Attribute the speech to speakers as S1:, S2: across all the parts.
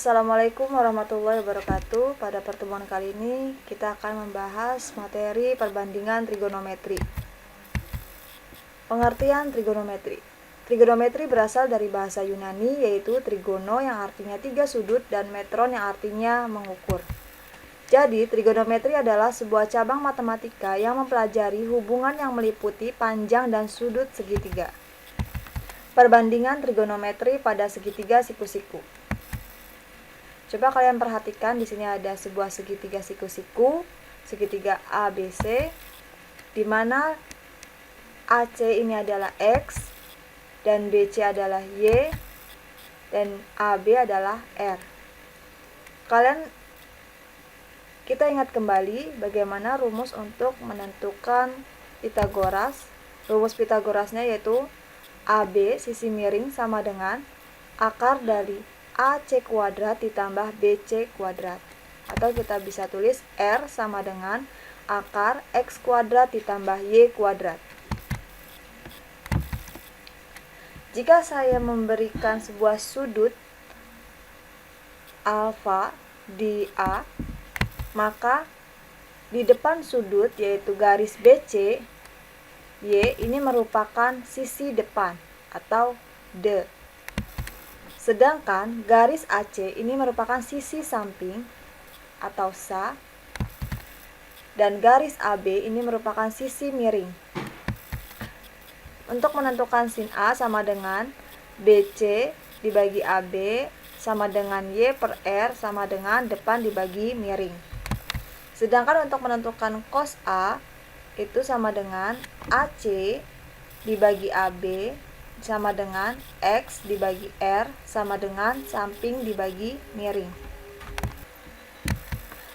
S1: Assalamualaikum warahmatullahi wabarakatuh. Pada pertemuan kali ini kita akan membahas materi perbandingan trigonometri. Pengertian trigonometri. Trigonometri berasal dari bahasa Yunani, yaitu trigono yang artinya 3 sudut dan metron yang artinya mengukur. Jadi, trigonometri adalah sebuah cabang matematika yang mempelajari hubungan yang meliputi panjang dan sudut segitiga. Perbandingan trigonometri pada segitiga siku-siku. Coba kalian perhatikan, di sini ada sebuah segitiga siku-siku, segitiga ABC, di mana AC ini adalah X, dan BC adalah Y, dan AB adalah R. Kita ingat kembali bagaimana rumus untuk menentukan Pitagoras. Rumus Pitagorasnya yaitu AB sisi miring sama dengan akar dari AC kuadrat ditambah BC kuadrat. Atau kita bisa tulis R sama dengan akar X kuadrat ditambah Y kuadrat. Jika saya memberikan sebuah sudut alfa di A, maka di depan sudut yaitu garis BC, Y ini merupakan sisi depan atau D. Sedangkan garis AC ini merupakan sisi samping atau SA, dan garis AB ini merupakan sisi miring. Untuk menentukan sin A sama dengan BC dibagi AB sama dengan Y per R sama dengan depan dibagi miring. Sedangkan untuk menentukan cos A itu sama dengan AC dibagi AB sama dengan X dibagi R sama dengan samping dibagi miring.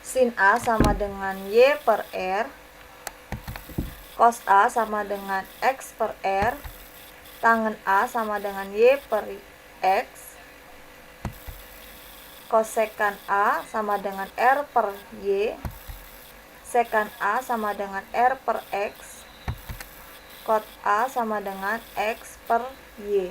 S1: Sin A sama dengan Y per R, cos A sama dengan X per R, tangen A sama dengan Y per X, kosekan A sama dengan R per Y, sekan A sama dengan R per X, kot A sama dengan X per Y.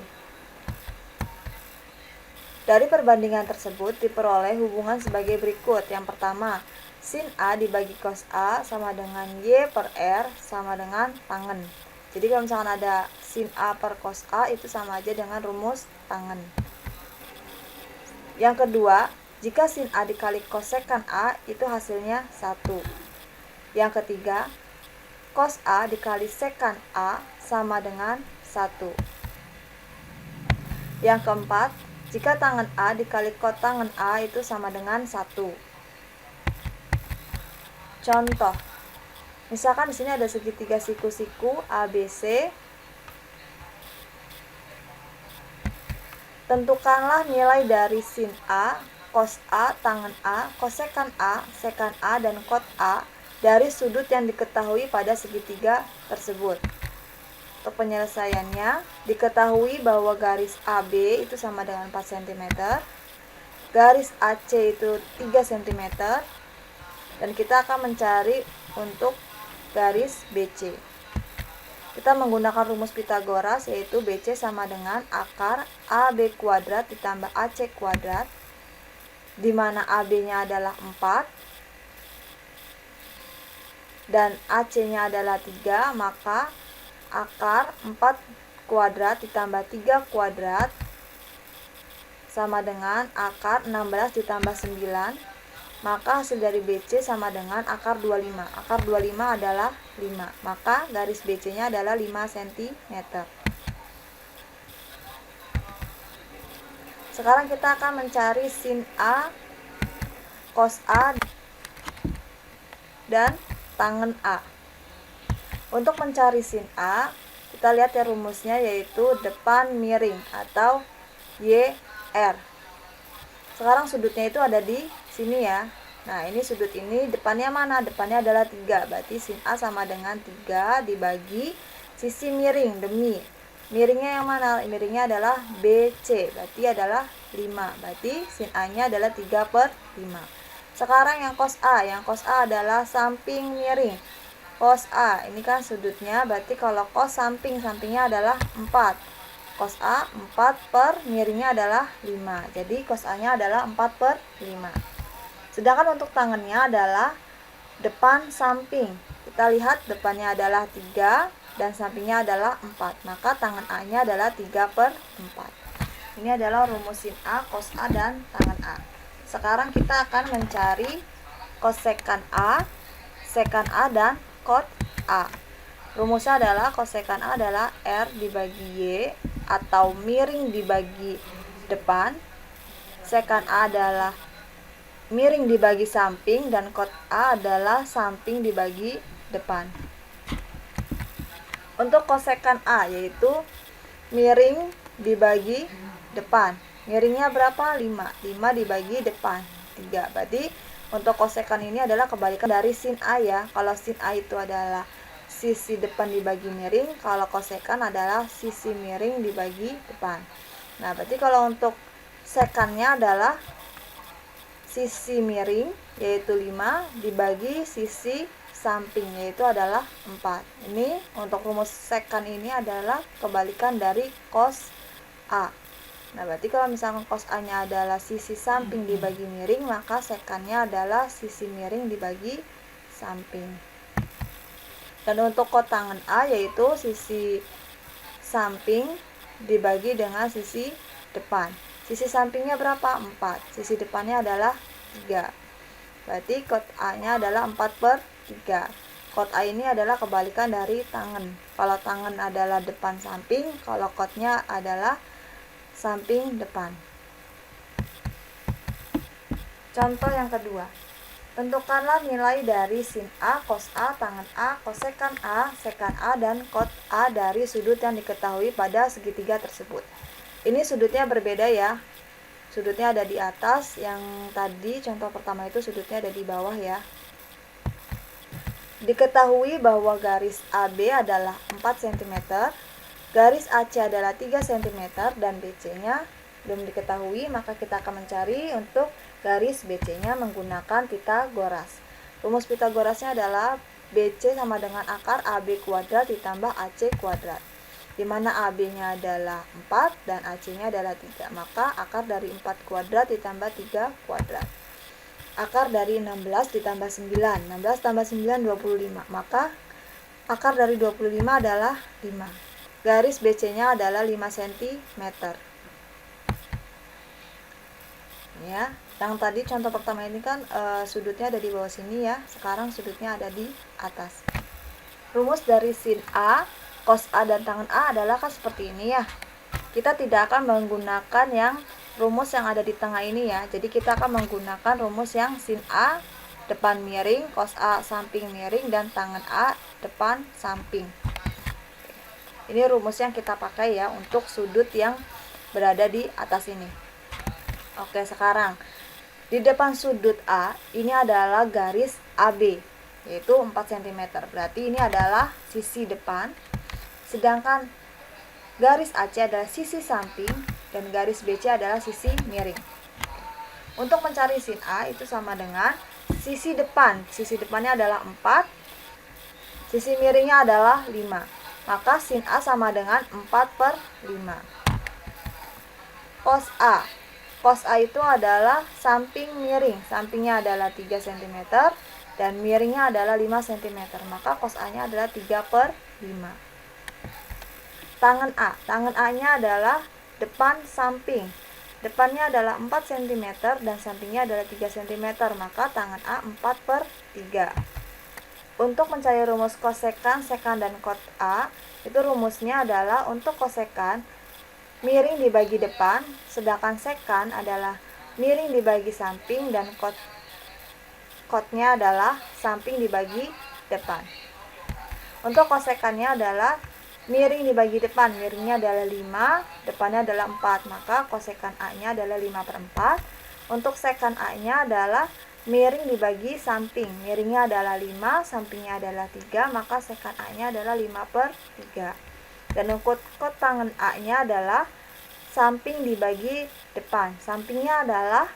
S1: Dari perbandingan tersebut diperoleh hubungan sebagai berikut. Yang pertama, sin A dibagi cos A sama dengan Y per R sama dengan tangen. Jadi kalau misalkan ada sin A per cos A itu sama aja dengan rumus tangen. Yang kedua, jika sin A dikali kosekan A itu hasilnya 1. Yang ketiga, cos A dikali sekan A sama dengan 1. Yang keempat, jika tangen A dikali kotangen A itu sama dengan 1. Contoh, misalkan di sini ada segitiga siku-siku ABC. Tentukanlah nilai dari sin A, cos A, tangen A, kosekan A, sekan A, dan kot A dari sudut yang diketahui pada segitiga tersebut. Untuk penyelesaiannya, diketahui bahwa garis AB itu sama dengan 4 cm, garis AC itu 3 cm, dan kita akan mencari untuk garis BC. Kita menggunakan rumus Pitagoras, yaitu BC sama dengan akar AB kuadrat ditambah AC kuadrat, di mana AB-nya adalah 4 dan AC-nya adalah 3, maka akar 4 kuadrat ditambah 3 kuadrat sama dengan akar 16 ditambah 9, maka hasil dari BC sama dengan akar 25. Akar 25 adalah 5, maka garis BC-nya adalah 5 cm. Sekarang kita akan mencari sin A, cos A, dan tangen A. Untuk mencari sin A, kita lihat ya rumusnya, yaitu depan miring atau YR. Sekarang sudutnya itu ada di sini ya. Nah, ini sudut ini depannya mana? Depannya adalah 3. Berarti sin A sama dengan 3 dibagi sisi miring demi. Miringnya yang mana? Miringnya adalah BC. Berarti adalah 5. Berarti sin A-nya adalah 3 per 5. Sekarang yang cos A. Yang cos A adalah samping miring. Cos A, ini kan sudutnya, berarti kalau cos sampingnya adalah 4. cos A 4 per miringnya adalah 5. Jadi cos A nya adalah 4 per 5. Sedangkan untuk tangannya adalah depan samping. Kita lihat depannya adalah 3 dan sampingnya adalah 4. Maka tangan A nya adalah 3 per 4. Ini adalah rumus sin A, cos A, dan tangan A. Sekarang kita akan mencari kosekan A, sekan A, dan cot A. Rumusnya adalah kosekan A adalah R dibagi Y atau miring dibagi depan. Sekan A adalah miring dibagi samping dan cot A adalah samping dibagi depan. Untuk kosekan A yaitu miring dibagi depan. Miringnya berapa? 5. 5 dibagi depan 3. Berarti untuk kosekan ini adalah kebalikan dari sin A ya. Kalau sin A itu adalah sisi depan dibagi miring, kalau kosekan adalah sisi miring dibagi depan. Nah, berarti kalau untuk sekannya adalah sisi miring yaitu 5 dibagi sisi samping yaitu adalah 4. Ini untuk rumus sekan ini adalah kebalikan dari cos A. Nah, berarti kalau misalkan cos A nya adalah sisi samping dibagi miring, maka sekannya adalah sisi miring dibagi samping. Dan untuk cot tangan A yaitu sisi samping dibagi dengan sisi depan. Sisi sampingnya berapa? 4. Sisi depannya adalah 3. Berarti cot A nya adalah 4 per 3. Cot A ini adalah kebalikan dari tangan. Kalau tangan adalah depan samping, kalau cotnya adalah samping depan. Contoh yang kedua. Tentukanlah nilai dari sin A, cos A, tangan A, kosekan A, sekan A, dan cot A dari sudut yang diketahui pada segitiga tersebut. Ini sudutnya berbeda ya. Sudutnya ada di atas, yang tadi contoh pertama itu sudutnya ada di bawah ya. Diketahui bahwa garis AB adalah 4 cm, garis AC adalah 3 cm, dan BC-nya belum diketahui, maka kita akan mencari untuk garis BC-nya menggunakan Pitagoras. Rumus Pitagorasnya adalah BC sama dengan akar AB kuadrat ditambah AC kuadrat, di mana AB-nya adalah 4 dan AC-nya adalah 3. Maka akar dari 4 kuadrat ditambah 3 kuadrat. Akar dari 16 ditambah 9. 16 tambah 9, 25. Maka akar dari 25 adalah 5. Garis BC-nya adalah 5 cm. Ya, yang tadi contoh pertama ini kan sudutnya ada di bawah sini ya. Sekarang sudutnya ada di atas. Rumus dari sin A, cos A, dan tangan A adalah kan seperti ini ya. Kita tidak akan menggunakan yang rumus yang ada di tengah ini ya. Jadi kita akan menggunakan rumus yang sin A depan miring, cos A samping miring, dan tangan A depan samping. Ini rumus yang kita pakai ya untuk sudut yang berada di atas ini. Oke, sekarang di depan sudut A ini adalah garis AB yaitu 4 cm. Berarti ini adalah sisi depan. Sedangkan garis AC adalah sisi samping dan garis BC adalah sisi miring. Untuk mencari sin A itu sama dengan sisi depan. Sisi depannya adalah 4. Sisi miringnya adalah 5. Maka sin A sama dengan 4 per 5. Cos A. Cos A itu adalah samping miring. Sampingnya adalah 3 cm dan miringnya adalah 5 cm. Maka cos A nya adalah 3 per 5. Tangan A. Tangan A nya adalah depan samping. Depannya adalah 4 cm dan sampingnya adalah 3 cm. Maka tangan A 4 per 3. Untuk mencari rumus kosekan, sekan, dan cot A, itu rumusnya adalah untuk kosekan miring dibagi depan, sedangkan sekan adalah miring dibagi samping, dan cotnya adalah samping dibagi depan. Untuk kosekannya adalah miring dibagi depan, miringnya adalah 5, depannya adalah 4, maka kosekan A nya adalah 5 per 4. Untuk sekan A nya adalah miring dibagi samping, miringnya adalah 5, sampingnya adalah 3, maka sekan A nya adalah 5 per 3. Dan untuk cot tangan A nya adalah samping dibagi depan, sampingnya adalah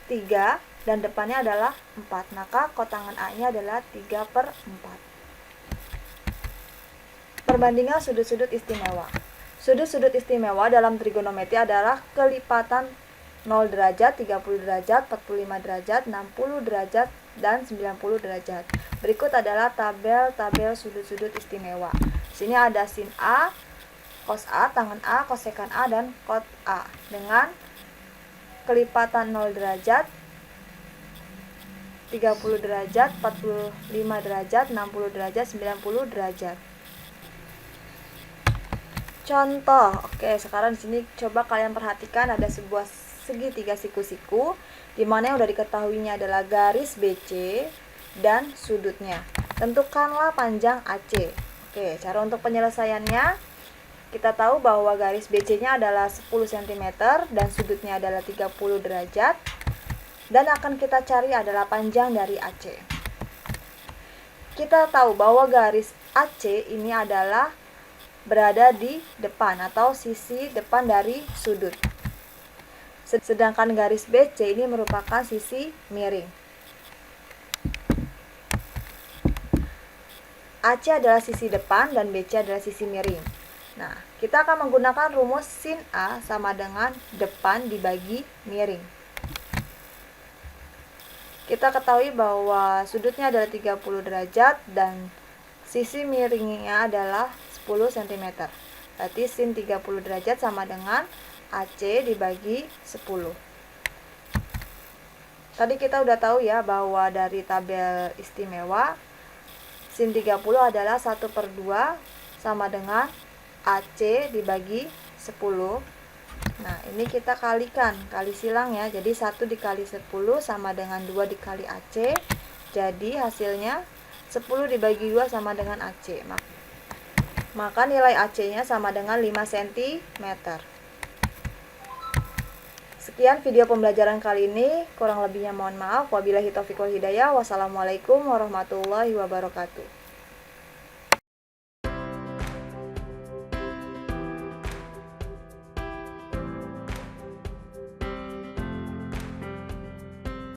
S1: 3 dan depannya adalah 4, maka cot tangan A nya adalah 3 per 4. Perbandingan sudut-sudut istimewa. Sudut-sudut istimewa dalam trigonometri adalah kelipatan 0 derajat, 30 derajat, 45 derajat, 60 derajat, dan 90 derajat. Berikut adalah tabel sudut-sudut istimewa. Di sini ada sin A, cos A, tangen A, kosekan A, dan kot A. Dengan kelipatan 0 derajat, 30 derajat, 45 derajat, 60 derajat, 90 derajat. Contoh, oke, sekarang di sini coba kalian perhatikan ada sebuah segitiga siku-siku di mana yang udah diketahuinya adalah garis BC dan sudutnya. Tentukanlah panjang AC. Oke, cara untuk penyelesaiannya kita tahu bahwa garis BC-nya adalah 10 cm dan sudutnya adalah 30 derajat dan akan kita cari adalah panjang dari AC. Kita tahu bahwa garis AC ini adalah berada di depan atau sisi depan dari sudut. Sedangkan garis BC ini merupakan sisi miring. AC adalah sisi depan dan BC adalah sisi miring. Nah, kita akan menggunakan rumus sin A sama dengan depan dibagi miring. Kita ketahui bahwa sudutnya adalah 30 derajat dan sisi miringnya adalah 10 cm. Berarti sin 30 derajat sama dengan AC dibagi 10. Tadi kita udah tahu ya bahwa dari tabel istimewa sin 30 adalah 1/2 sama dengan AC dibagi 10. Nah, ini kita kalikan, kali silang ya. Jadi 1 dikali 10 sama dengan 2 dikali AC. Jadi hasilnya 10 dibagi 2 sama dengan AC. Maka nilai AC-nya sama dengan 5 cm. Sekian video pembelajaran kali ini. Kurang lebihnya mohon maaf. Wabillahi taufiq wal hidayah. Wassalamualaikum warahmatullahi wabarakatuh.